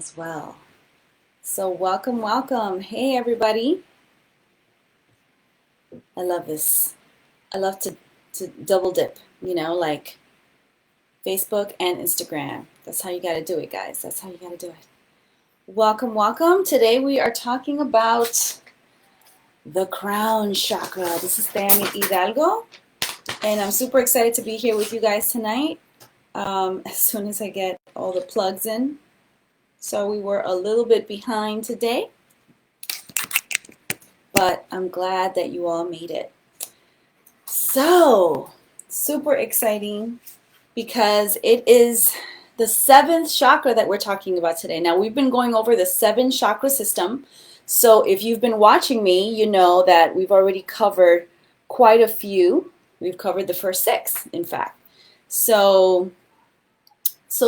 as well. So welcome, welcome. Hey everybody. I love this. I love to double dip, like Facebook and Instagram. That's how you got to do it, guys. That's how you got to do it. Welcome, welcome. Today we are talking about the Crown Chakra. This is Teany Hidalgo, and I'm super excited to be here with you guys tonight. As soon as I get all the plugs in. So we were a little bit behind today, but I'm glad that you all made it. So, super exciting because it is the seventh chakra that we're talking about today. Now, we've been going over the 7 chakra system. So if you've been watching me, you know that we've already covered quite a few. We've covered the first 6, in fact. So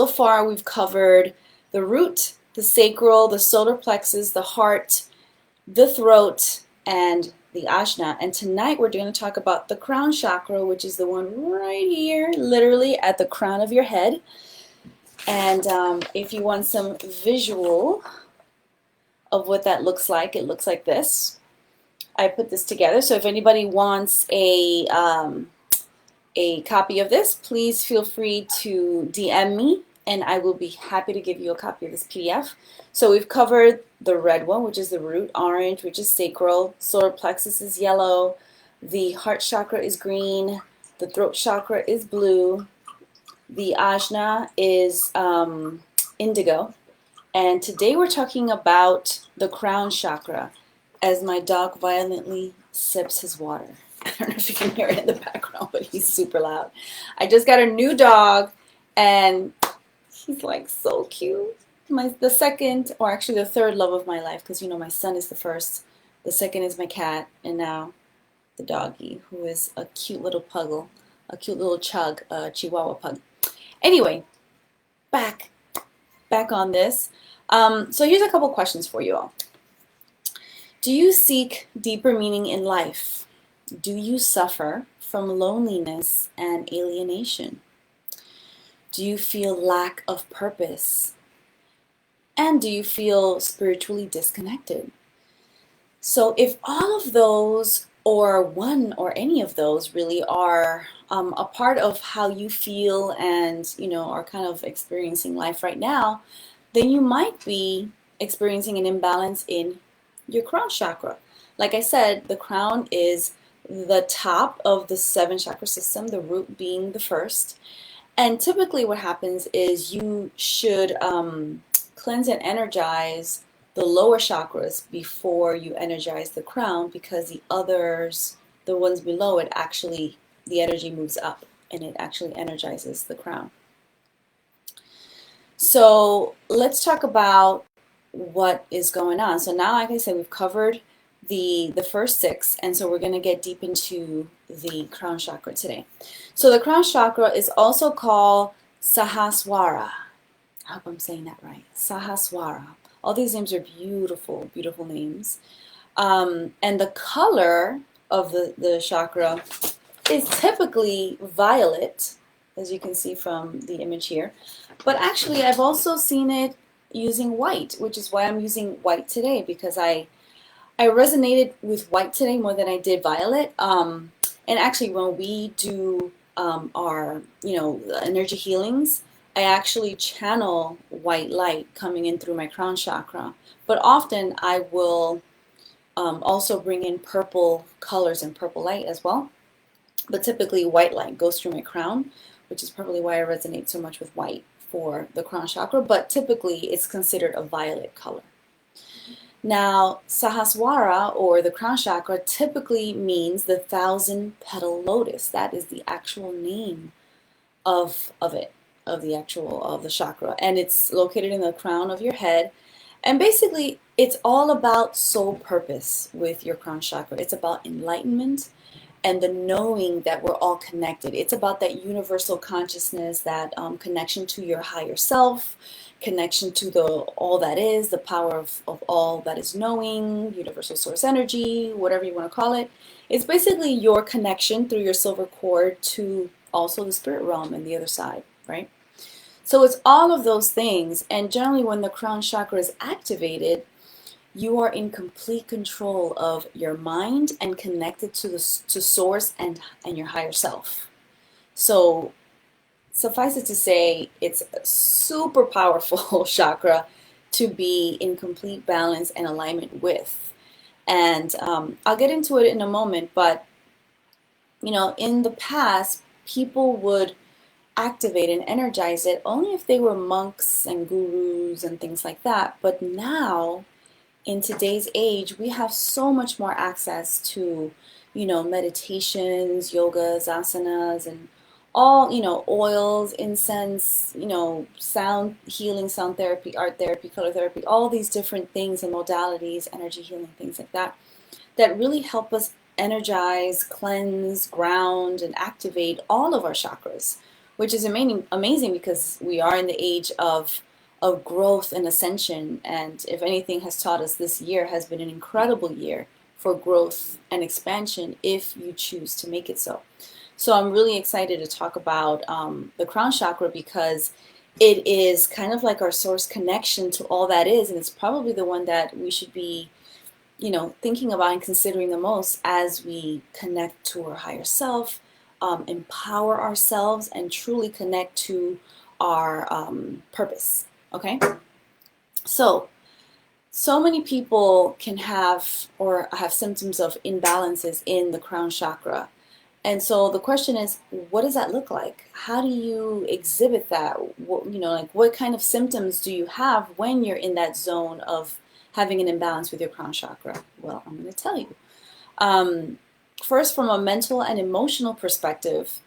far we've covered the root, the sacral, the solar plexus, the heart, the throat, and the ajna. And tonight we're going to talk about the crown chakra, which is the one right here, literally at the crown of your head. And if you want some visual of what that looks like, it looks like this. I put this together, so if anybody wants a copy of this, please feel free to DM me, and I will be happy to give you a copy of this PDF. So we've covered the red one, which is the root, orange, which is sacral, solar plexus is yellow, the heart chakra is green, the throat chakra is blue, the ajna is indigo, and today we're talking about the crown chakra as my dog violently sips his water. I don't know if you can hear it in the background, but he's super loud. I just got a new dog, and he's like so cute. The second, or actually the third love of my life, because my son is the first. The second is my cat, and now the doggy, who is a cute little puggle, a cute little chug, Chihuahua pug. Anyway, back on this. So here's a couple questions for you all. Do you seek deeper meaning in life? Do you suffer from loneliness and alienation? Do you feel lack of purpose? And do you feel spiritually disconnected? So if all of those, or one or any of those really are a part of how you feel and are kind of experiencing life right now, then you might be experiencing an imbalance in your crown chakra. Like I said, the crown is the top of the 7 chakra system, the root being the first. And typically what happens is you should cleanse and energize the lower chakras before you energize the crown, because the others, the ones below it, actually, the energy moves up and it actually energizes the crown. So let's talk about what is going on. So now, like I said, we've covered the first 6, and so we're going to get deep into the crown chakra today. So the crown chakra is also called Sahaswara. I hope I'm saying that right. Sahaswara. All these names are beautiful, beautiful names. And the color of the chakra is typically violet, as you can see from the image here. But actually, I've also seen it using white, which is why I'm using white today, because I resonated with white today more than I did violet. And actually, when we do our energy healings, I actually channel white light coming in through my crown chakra. But often I will also bring in purple colors and purple light as well. But typically white light goes through my crown, which is probably why I resonate so much with white for the crown chakra. But typically it's considered a violet color. Now, Sahaswara, or the crown chakra, typically means the 1,000-petal lotus. That is the actual name of it, of the chakra. And it's located in the crown of your head. And basically, it's all about soul purpose with your crown chakra. It's about enlightenment and the knowing that we're all connected. It's about that universal consciousness, that connection to your higher self, connection to the all that is, the power of all that is knowing, universal source energy, whatever you want to call it. It's basically your connection through your silver cord to also the spirit realm and the other side, right? So it's all of those things. And generally, when the crown chakra is activated, you are in complete control of your mind and connected to source and your higher self. So suffice it to say, it's a super powerful chakra to be in complete balance and alignment with. And I'll get into it in a moment, but in the past, people would activate and energize it only if they were monks and gurus and things like that. But now, in today's age, we have so much more access to, meditations, yogas, asanas, and all, oils, incense, sound healing, sound therapy, art therapy, color therapy, all these different things and modalities, energy healing, things like that, that really help us energize, cleanse, ground, and activate all of our chakras, which is amazing because we are in the age of growth and ascension. And if anything has taught us, this year has been an incredible year for growth and expansion if you choose to make it so. So I'm really excited to talk about the crown chakra because it is kind of like our source connection to all that is, and it's probably the one that we should be thinking about and considering the most as we connect to our higher self, empower ourselves, and truly connect to our purpose. Okay? So many people can have or have symptoms of imbalances in the crown chakra. And so the question is, what does that look like? How do you exhibit that? What kind of symptoms do you have when you're in that zone of having an imbalance with your crown chakra? Well, I'm going to tell you. First, from a mental and emotional perspective,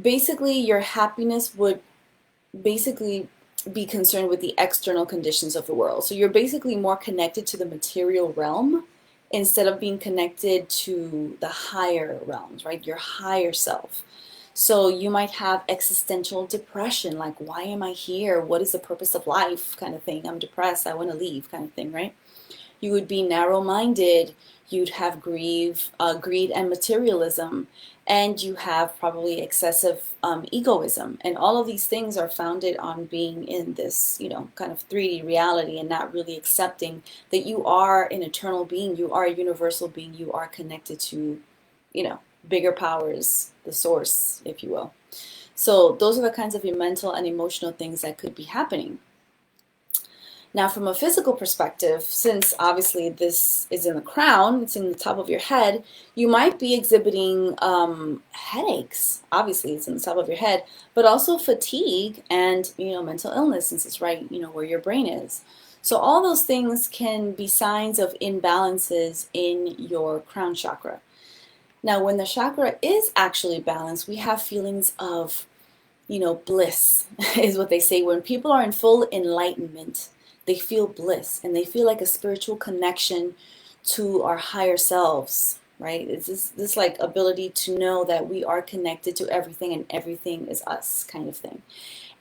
basically your happiness would basically be concerned with the external conditions of the world. So you're basically more connected to the material realm instead of being connected to the higher realms, right? Your higher self. So you might have existential depression, like, why am I here? What is the purpose of life? Kind of thing. I'm depressed. I want to leave, kind of thing, right? You would be narrow-minded. You'd have greed and materialism, and you have probably excessive egoism. And all of these things are founded on being in this, kind of 3D reality and not really accepting that you are an eternal being, you are a universal being, you are connected to, bigger powers, the source, if you will. So those are the kinds of mental and emotional things that could be happening. Now, from a physical perspective, since obviously this is in the crown, it's in the top of your head, you might be exhibiting headaches. Obviously, it's in the top of your head, but also fatigue and, mental illness, since it's right, where your brain is. So all those things can be signs of imbalances in your crown chakra. Now, when the chakra is actually balanced, we have feelings of, bliss, is what they say. When people are in full enlightenment, they feel bliss and they feel like a spiritual connection to our higher selves, right? It's this like ability to know that we are connected to everything and everything is us, kind of thing.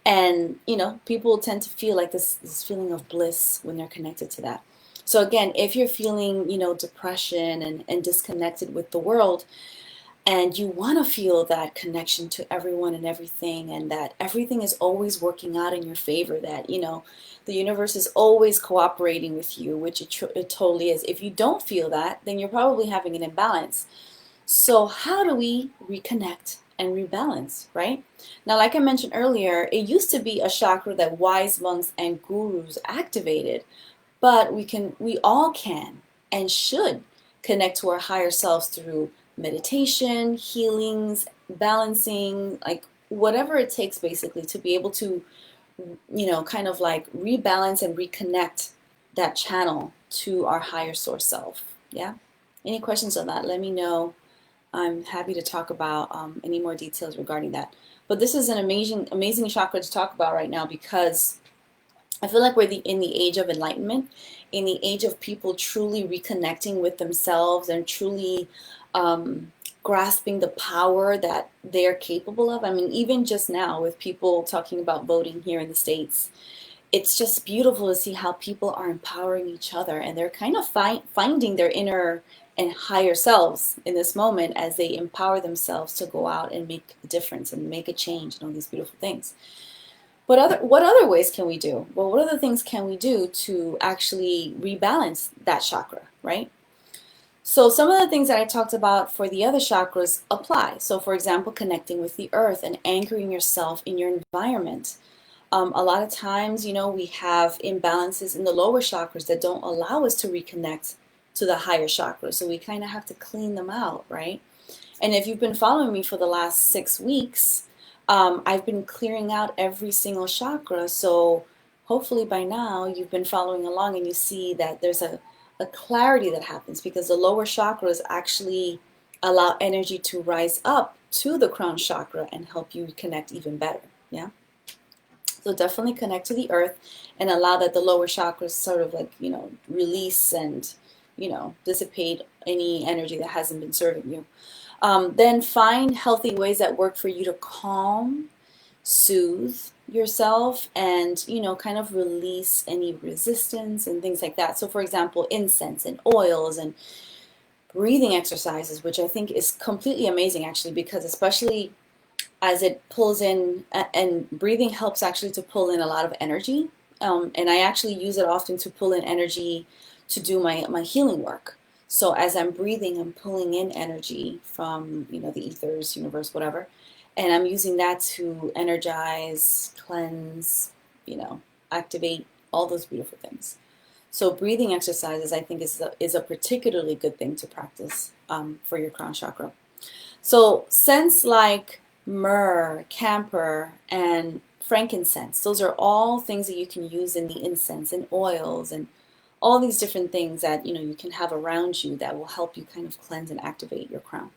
And, people tend to feel like this feeling of bliss when they're connected to that. So again, if you're feeling, depression and disconnected with the world, and you want to feel that connection to everyone and everything, and that everything is always working out in your favor, that, the universe is always cooperating with you, which it totally is. If you don't feel that, then you're probably having an imbalance. So how do we reconnect and rebalance, right? Now, like I mentioned earlier, it used to be a chakra that wise monks and gurus activated, but we all can and should connect to our higher selves through meditation, healings, balancing, like whatever it takes basically to be able to, kind of like rebalance and reconnect that channel to our higher source self. Yeah? Any questions on that? Let me know. I'm happy to talk about any more details regarding that. But this is an amazing chakra to talk about right now because I feel like we're in the age of enlightenment, in the age of people truly reconnecting with themselves and truly grasping the power that they're capable of. I mean, even just now with people talking about voting here in the States, it's just beautiful to see how people are empowering each other and they're kind of finding their inner and higher selves in this moment as they empower themselves to go out and make a difference and make a change and all these beautiful things. But what other ways can we do? Well, what other things can we do to actually rebalance that chakra, right? So some of the things that I talked about for the other chakras apply. So for example, connecting with the earth and anchoring yourself in your environment. A lot of times, we have imbalances in the lower chakras that don't allow us to reconnect to the higher chakras. So we kind of have to clean them out, right? And if you've been following me for the last 6 weeks, I've been clearing out every single chakra. So hopefully by now you've been following along and you see that there's a clarity that happens because the lower chakras actually allow energy to rise up to the crown chakra and help you connect even better. Yeah. So definitely connect to the earth and allow that the lower chakras sort of like, release and, dissipate any energy that hasn't been serving you. Then find healthy ways that work for you to calm, soothe yourself and, kind of release any resistance and things like that. So for example, incense and oils and breathing exercises, which I think is completely amazing actually, because especially as it pulls in, and breathing helps actually to pull in a lot of energy. And I actually use it often to pull in energy to do my healing work. So as I'm breathing, I'm pulling in energy from, the ethers, universe, whatever. And I'm using that to energize, cleanse, activate all those beautiful things. So breathing exercises, I think, is a particularly good thing to practice for your crown chakra. So scents like myrrh, camphor, and frankincense, those are all things that you can use in the incense and oils and all these different things that you can have around you that will help you kind of cleanse and activate your crown.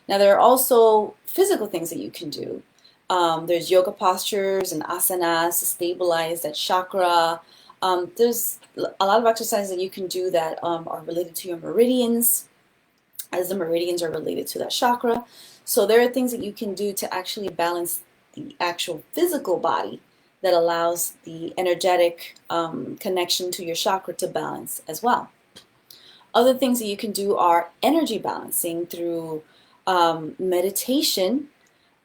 Now there are also physical things that you can do. There's yoga postures and asanas to stabilize that chakra. There's a lot of exercises that you can do that are related to your meridians, as the meridians are related to that chakra. So there are things that you can do to actually balance the actual physical body that allows the energetic connection to your chakra to balance as well. Other things that you can do are energy balancing through meditation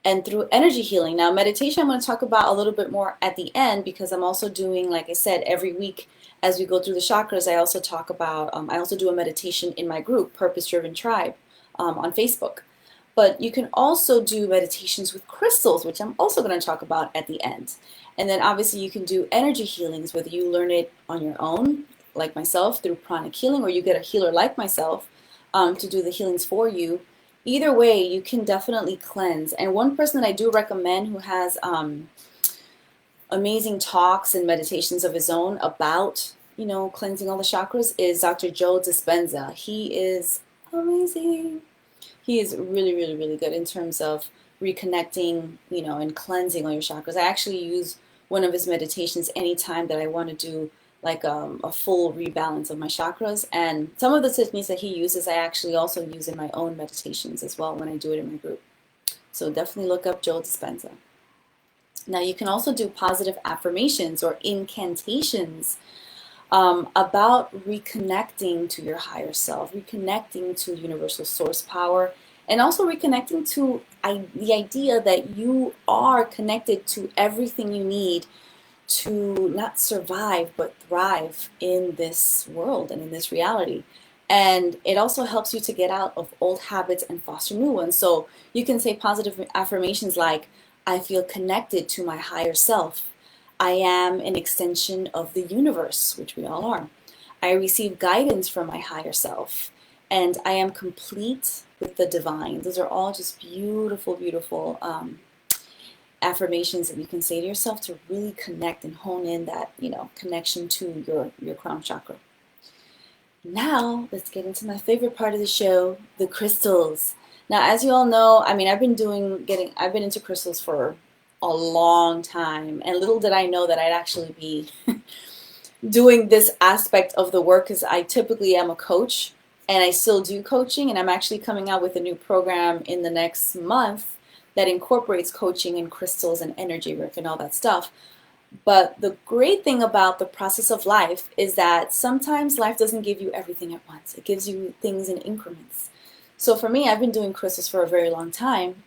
and through energy healing. Now meditation I'm going to talk about a little bit more at the end because I'm also doing, like I said, every week as we go through the chakras, I also talk about, I also do a meditation in my group, Purpose Driven Tribe, on Facebook. But you can also do meditations with crystals, which I'm also going to talk about at the end. And then obviously you can do energy healings, whether you learn it on your own, like myself, through pranic healing, or you get a healer like myself to do the healings for you. Either way, you can definitely cleanse. And one person that I do recommend who has amazing talks and meditations of his own about, cleansing all the chakras is Dr. Joe Dispenza. He is amazing. He is really, really, really good in terms of reconnecting, and cleansing all your chakras. I actually use one of his meditations anytime that I want to do like a full rebalance of my chakras. And some of the techniques that he uses, I actually also use in my own meditations as well when I do it in my group. So definitely look up Joe Dispenza. Now you can also do positive affirmations or incantations about reconnecting to your higher self, reconnecting to universal source power, and also reconnecting to the idea that you are connected to everything you need to not survive but thrive in this world and in this reality. And it also helps you to get out of old habits and foster new ones. So you can say positive affirmations like, I feel connected to my higher self. I am an extension of the universe, which we all are. I receive guidance from my higher self. And I am complete with the divine. Those are all just beautiful, beautiful affirmations that you can say to yourself to really connect and hone in that, connection to your crown chakra. Now, let's get into my favorite part of the show, the crystals. Now, as you all know, I've been into crystals for a long time, and little did I know that I'd actually be doing this aspect of the work, because I typically am a coach, and I still do coaching, and I'm actually coming out with a new program in the next month that incorporates coaching and crystals and energy work and all that stuff. But the great thing about the process of life is that sometimes life doesn't give you everything at once. It gives you things in increments. So for me, I've been doing crystals for a very long time,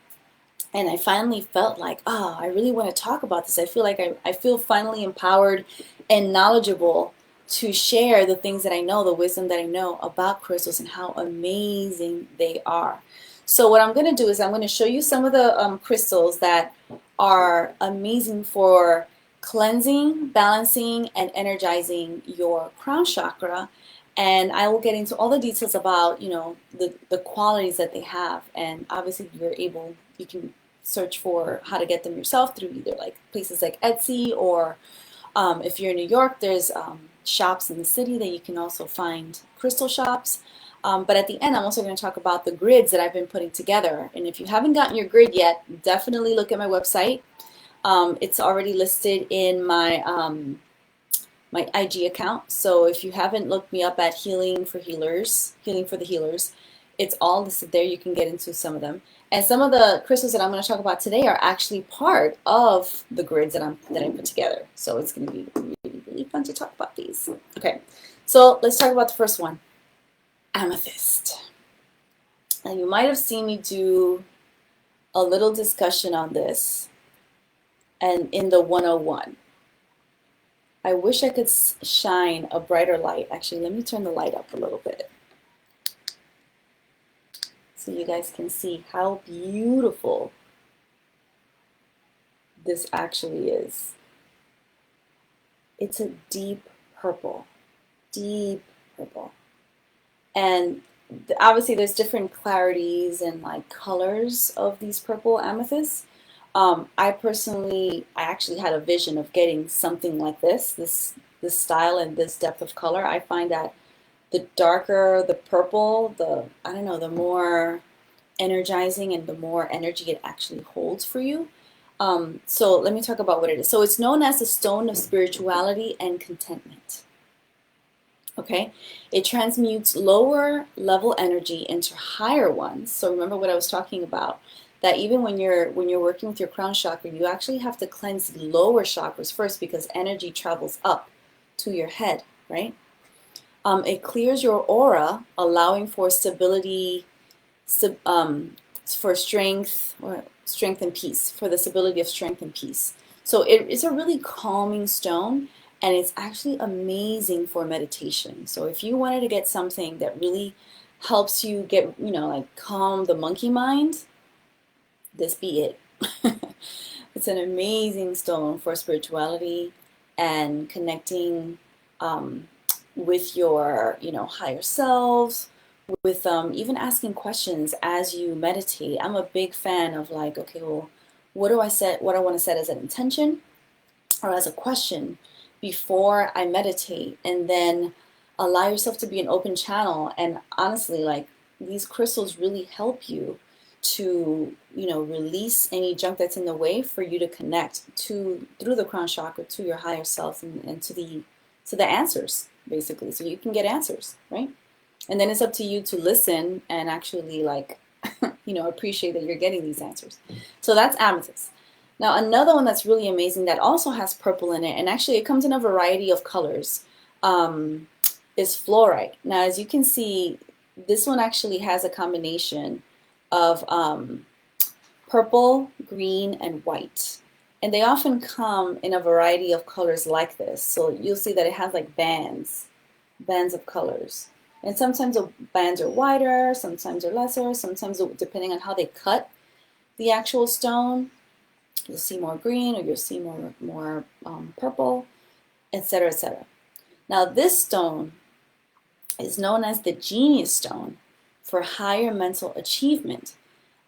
and I finally felt like, oh, I really want to talk about this. I feel like I feel finally empowered and knowledgeable to share the things that I know, the wisdom that I know about crystals and how amazing they are. So what I'm going to do is I'm going to show you some of the crystals that are amazing for cleansing, balancing, and energizing your crown chakra. And I will get into all the details about, the qualities that they have. And obviously you can search for how to get them yourself through either like places like Etsy, or if you're in New York, there's shops in the city that you can also find crystal shops. But at the end, I'm also going to talk about the grids that I've been putting together. And if you haven't gotten your grid yet, definitely look at my website. It's already listed in my IG account. So if you haven't looked me up at Healing for the Healers, it's all listed there. You can get into some of them. And some of the crystals that I'm going to talk about today are actually part of the grids that I put together. So it's going to be really, really fun to talk about these. Okay, so let's talk about the first one, Amethyst. And you might have seen me do a little discussion on this and in the 101. I wish I could shine a brighter light. Actually, let me turn the light up a little bit so you guys can see how beautiful this actually is. It's a deep purple, deep purple. And obviously there's different clarities and like colors of these purple amethysts. I actually had a vision of getting something like this style and this depth of color. I find that the darker the purple, the more energizing and the more energy it actually holds for you. So let me talk about what it is. So it's known as the stone of spirituality and contentment. Okay, it transmutes lower level energy into higher ones. So remember what I was talking about, that even when you're working with your crown chakra, you actually have to cleanse the lower chakras first because energy travels up to your head, right? It clears your aura, allowing for stability, for strength and peace, for the stability of strength and peace. So it's a really calming stone, and it's actually amazing for meditation. So if you wanted to get something that really helps you get, like calm the monkey mind, this be it. It's an amazing stone for spirituality and connecting with your, higher selves, with even asking questions as you meditate. I'm a big fan of like, okay, well, what I want to set as an intention or as a question before I meditate, and then allow yourself to be an open channel. And honestly, like, these crystals really help you to, release any junk that's in the way for you to connect through the crown chakra to your higher self and to the answers, basically, so you can get answers, right? And then it's up to you to listen and actually like, appreciate that you're getting these answers. So that's amethyst. Now, another one that's really amazing that also has purple in it, and actually it comes in a variety of colors, is fluoride. Now, as you can see, this one actually has a combination of purple, green, and white. And they often come in a variety of colors like this. So you'll see that it has like bands of colors. And sometimes the bands are wider, sometimes they're lesser, sometimes depending on how they cut the actual stone, you'll see more green or you'll see more purple, etc., etc. Now this stone is known as the genius stone for higher mental achievement.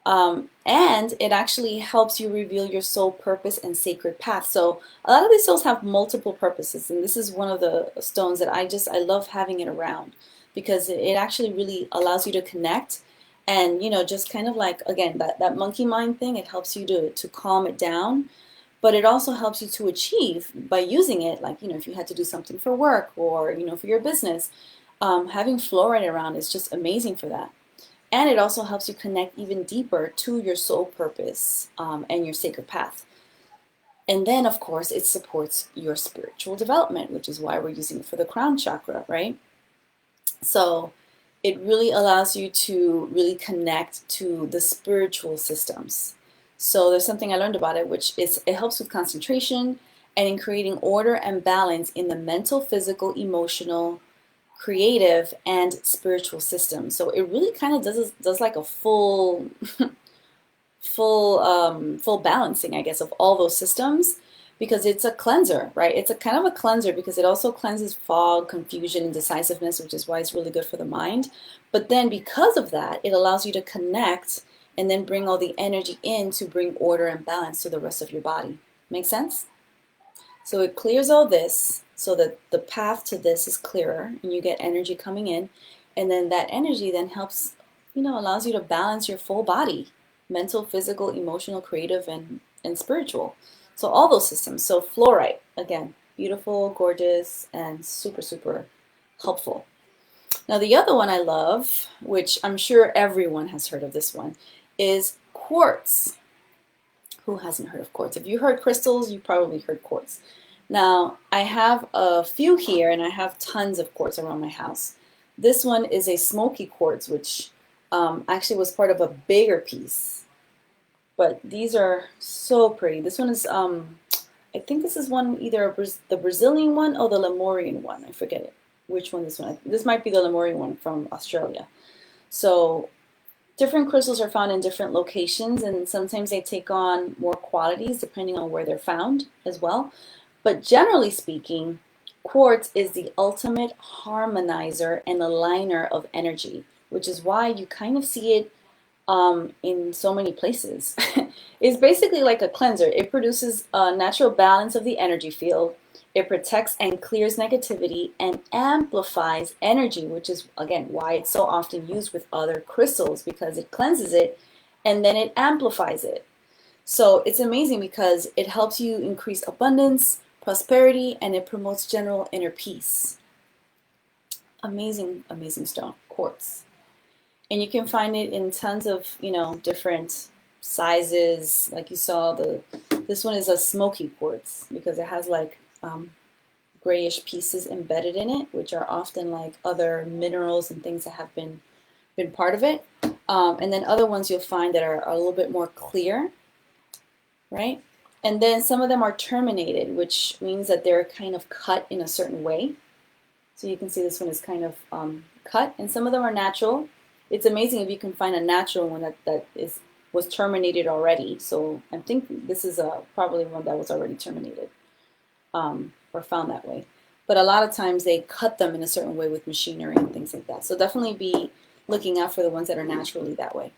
And it actually helps you reveal your soul purpose and sacred path. So a lot of these stones have multiple purposes, and this is one of the stones that I love having it around, because it actually really allows you to connect and, just kind of like, again, that monkey mind thing, it helps you to calm it down, but it also helps you to achieve by using it. Like, if you had to do something for work or, for your business, having fluoride around is just amazing for that. And it also helps you connect even deeper to your soul purpose and your sacred path. And then, of course, it supports your spiritual development, which is why we're using it for the crown chakra, right? So it really allows you to really connect to the spiritual systems. So there's something I learned about it, which is it helps with concentration and in creating order and balance in the mental, physical, emotional, creative, and spiritual systems. So it really kind of does like a full balancing, I guess, of all those systems, because it's a cleanser, right? It's a kind of a cleanser because it also cleanses fog, confusion, indecisiveness, which is why it's really good for the mind. But then because of that, it allows you to connect and then bring all the energy in to bring order and balance to the rest of your body. Make sense? So it clears all this so that the path to this is clearer and you get energy coming in. And then that energy then helps, allows you to balance your full body, mental, physical, emotional, creative, and spiritual. So all those systems. So fluoride, again, beautiful, gorgeous, and super, super helpful. Now the other one I love, which I'm sure everyone has heard of this one, is quartz. Who hasn't heard of quartz? If you heard crystals, you probably heard quartz. Now, I have a few here, and I have tons of quartz around my house. This one is a smoky quartz, which actually was part of a bigger piece. But these are so pretty. This one is, I think this is one, either the Brazilian one or the Lemurian one. I forget it, which one this one. This might be the Lemurian one from Australia. So different crystals are found in different locations, and sometimes they take on more qualities depending on where they're found as well. But generally speaking, quartz is the ultimate harmonizer and aligner of energy, which is why you kind of see it in so many places. It's basically like a cleanser. It produces a natural balance of the energy field. It protects and clears negativity and amplifies energy, which is, again, why it's so often used with other crystals, because it cleanses it and then it amplifies it. So it's amazing because it helps you increase abundance, prosperity, and it promotes general inner peace. Amazing, amazing stone, quartz. And you can find it in tons of, different sizes. Like you saw, this one is a smoky quartz because it has like grayish pieces embedded in it, which are often like other minerals and things that have been part of it. And then other ones you'll find that are a little bit more clear, right? And then some of them are terminated, which means that they're kind of cut in a certain way. So you can see this one is kind of cut, and some of them are natural. It's amazing if you can find a natural one that was terminated already. So I think this is probably one that was already terminated or found that way. But a lot of times they cut them in a certain way with machinery and things like that. So definitely be looking out for the ones that are naturally that way.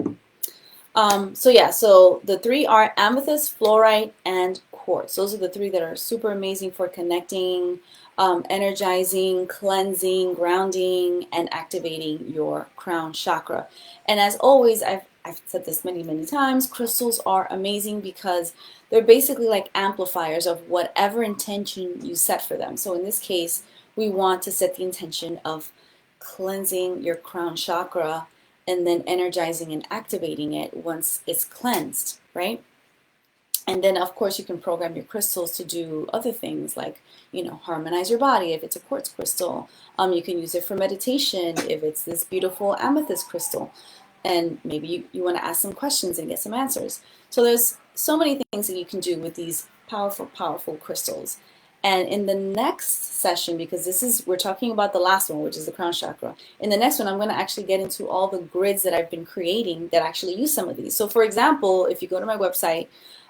So yeah, so the three are amethyst, fluoride, and quartz. Those are the three that are super amazing for connecting, energizing, cleansing, grounding, and activating your crown chakra. And as always, I've said this many, many times, crystals are amazing because they're basically like amplifiers of whatever intention you set for them. So in this case, we want to set the intention of cleansing your crown chakra and then energizing and activating it once it's cleansed, right? And then, of course, you can program your crystals to do other things like, harmonize your body if it's a quartz crystal. You can use it for meditation if it's this beautiful amethyst crystal. And maybe you want to ask some questions and get some answers. So there's so many things that you can do with these powerful, powerful crystals. And in the next session, because we're talking about the last one, which is the crown chakra. In the next one, I'm going to actually get into all the grids that I've been creating that actually use some of these. So for example, if you go to my website,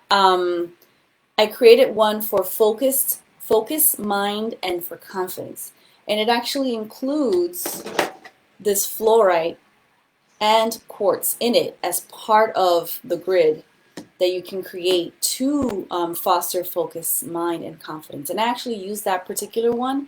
I created one for focus, mind, and for confidence. And it actually includes this fluoride and quartz in it as part of the grid that you can create to foster focus, mind, and confidence. And I actually use that particular one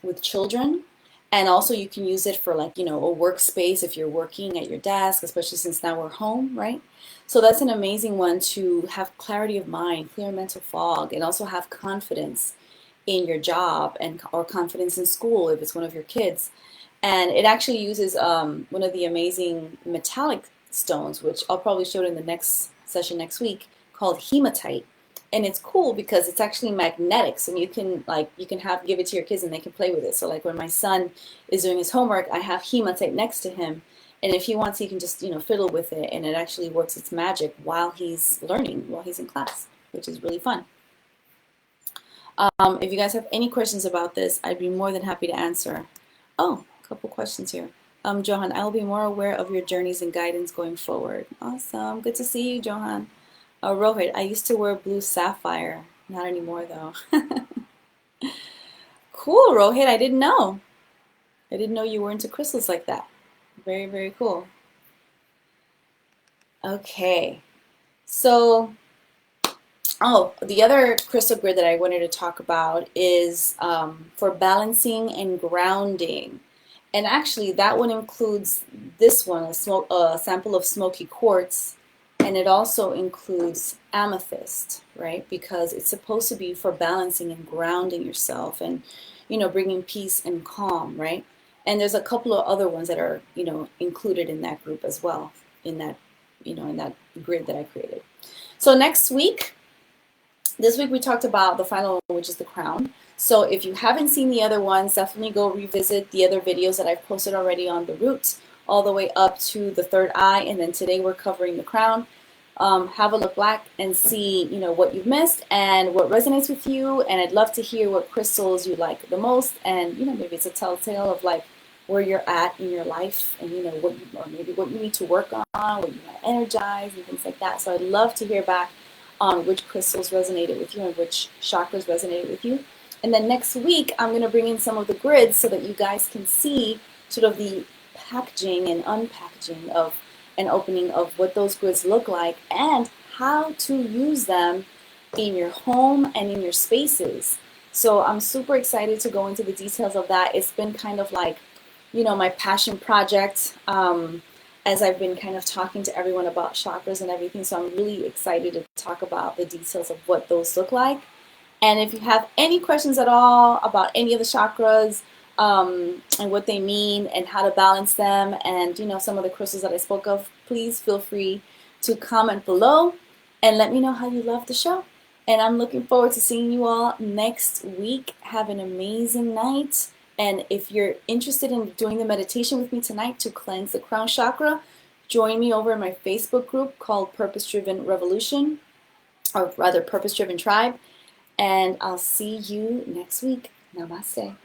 with children. And also you can use it for like, a workspace if you're working at your desk, especially since now we're home, right? So that's an amazing one to have clarity of mind, clear mental fog, and also have confidence in your job or confidence in school if it's one of your kids. And it actually uses one of the amazing metallic stones, which I'll probably show it in the next session next week, called hematite. And it's cool because it's actually magnetic, so you can give it to your kids and they can play with it. So like when my son is doing his homework, I have hematite next to him, and if he wants, he can just fiddle with it, and it actually works its magic while he's learning, while he's in class, which is really fun. If you guys have any questions about this, I'd be more than happy to answer. Oh, a couple questions here. Johan, I will be more aware of your journeys and guidance going forward. Awesome. Good to see you, Johan. Rohit, I used to wear blue sapphire. Not anymore, though. Cool, Rohit. I didn't know. I didn't know you were into crystals like that. Very, very cool. Okay. So, the other crystal grid that I wanted to talk about is for balancing and grounding. And actually, that one includes this one, a sample of Smoky Quartz, and it also includes Amethyst, right? Because it's supposed to be for balancing and grounding yourself and, bringing peace and calm, right? And there's a couple of other ones that are, included in that group as well, in that grid that I created. So this week we talked about the final one, which is the crown. So if you haven't seen the other ones, definitely go revisit the other videos that I've posted already on the roots, all the way up to the third eye, and then today we're covering the crown. Have a look back and see, what you've missed and what resonates with you. And I'd love to hear what crystals you like the most, and maybe it's a telltale of like where you're at in your life, and maybe what you need to work on, what you want to energize, and things like that. So I'd love to hear back on which crystals resonated with you and which chakras resonated with you. And then next week, I'm going to bring in some of the grids so that you guys can see sort of the packaging and unpackaging of an opening of what those grids look like and how to use them in your home and in your spaces. So I'm super excited to go into the details of that. It's been kind of like, my passion project as I've been kind of talking to everyone about chakras and everything. So I'm really excited to talk about the details of what those look like. And if you have any questions at all about any of the chakras and what they mean and how to balance them and, some of the crystals that I spoke of, please feel free to comment below and let me know how you love the show. And I'm looking forward to seeing you all next week. Have an amazing night. And if you're interested in doing the meditation with me tonight to cleanse the crown chakra, join me over in my Facebook group called Purpose Driven Revolution, or rather Purpose Driven Tribe. And I'll see you next week. Namaste.